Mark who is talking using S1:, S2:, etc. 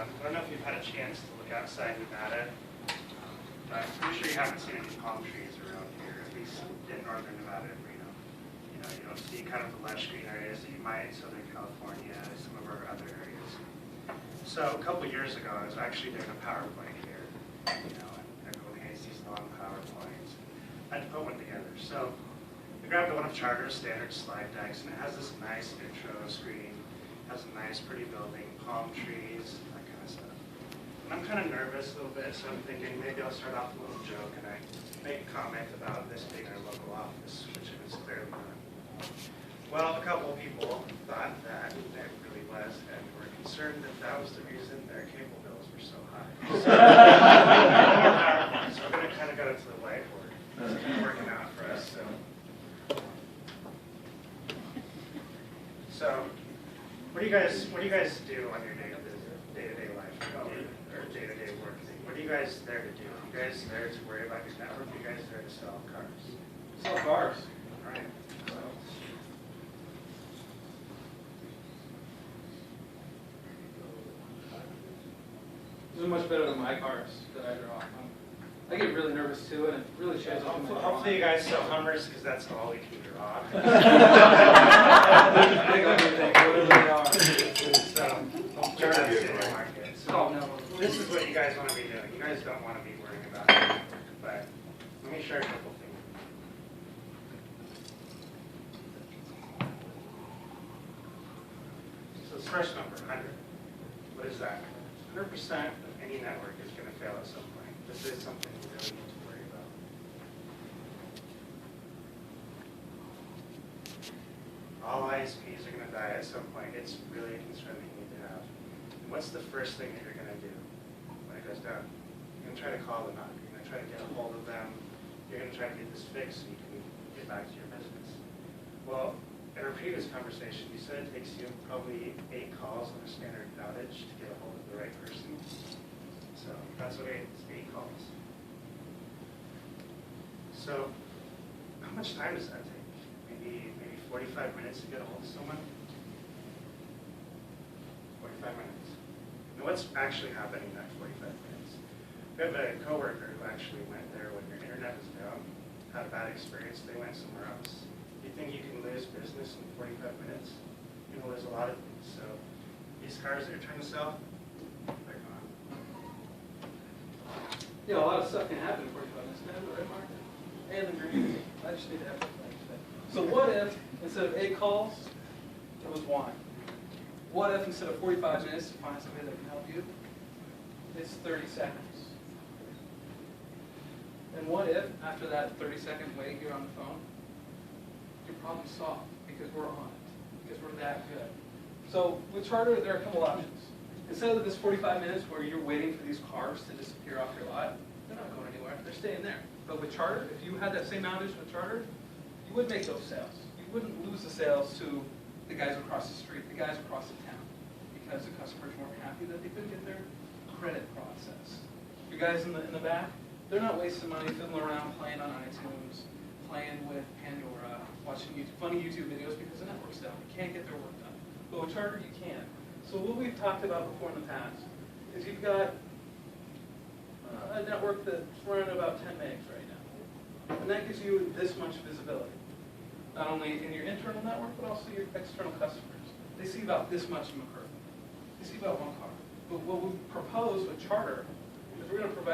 S1: I don't know if you've had a chance to look outside Nevada, but I'm pretty sure you haven't seen any palm trees around here, at least in northern Nevada and Reno. You don't see kind of the lush green areas that you might in Southern California, some of our other areas. So a couple years ago, I was actually doing a PowerPoint here, and everyone hates these long PowerPoints. I had to put one together. So I grabbed one of Charter's standard slide decks, and it has this nice intro screen, has a nice pretty building, palm trees, that kind of stuff. And I'm kind of nervous a little bit, so I'm thinking maybe I'll start off with a little joke, and I make a comment about this being our local office, which it is clearly not. Well, a couple of people thought that it really was, and were concerned that that was the reason their cable bills were so high. So we're going to kind of go to the whiteboard. It's kind of working out for us. So, what do you guys do on your day-to-day life or day-to-day work thing? What are you guys there to do? Are you guys there to worry about your network? Are you guys there to sell cars?
S2: Sell cars.
S1: All right. So,
S2: These are much better than my cars that I draw. I get really nervous too, and it really shows up in my drawing.
S1: hopefully you guys sell Hummers because that's all we can draw.
S2: Big ugly things, whatever they are.
S1: So, that's in the market. So,
S2: Oh, no.
S1: this is what you guys want to be doing. You guys don't want to be worrying about your network, but let me share a couple things. So this first number, 100. What is that? 100% of any network is going to fail at some point. This is something you really need to worry about. All ISPs are going to die at some point. It's really a concern that you need to have. And what's the first thing that you're going to do when it goes down? You're going to try to call them up. You're going to try to get a hold of them. You're going to try to get this fixed so you can get back to your business. Well, in our previous conversation, you said it takes you probably 8 calls on a standard outage to get a hold of the right person. So that's what it's 8 calls. So how much time does that take? Maybe 45 minutes to get a hold of someone? 45 minutes. Now what's actually happening in that 45 minutes? We have a coworker who actually went there when your internet was down, had a bad experience, they went somewhere else. You think you can lose business in 45 minutes? You're going to lose a lot of things. So these cars that you're trying to sell, they're gone.
S2: Yeah, a lot of stuff can happen for you on this net, right, Mark? And the green. I just need to have that thing. So what if, instead of 8 calls, it was 1? What if, instead of 45 minutes to find somebody that can help you, it's 30 seconds? And what if, after that 30-second wait here on the phone, your problem solved because we're on it, because we're that good. So with Charter, there are a couple options. Instead of this 45 minutes where you're waiting for these cars to disappear off your lot, they're not going anywhere. They're staying there. But with Charter, if you had that same outage with Charter, you would make those sales. You wouldn't lose the sales to the guys across the street, the guys across the town, because the customers weren't happy that they couldn't get their credit processed. You guys in the back, they're not wasting money fiddling around playing on iTunes, playing with Pandora, watching funny YouTube videos because the network's down. You can't get their work done. But with Charter, you can. So what we've talked about before in the past is you've got a network that's running about 10 megs right now. And that gives you this much visibility. Not only in your internal network, but also your external customers. They see about this much in McCurtain. They see about 1 car. But what we propose with Charter is we're going to provide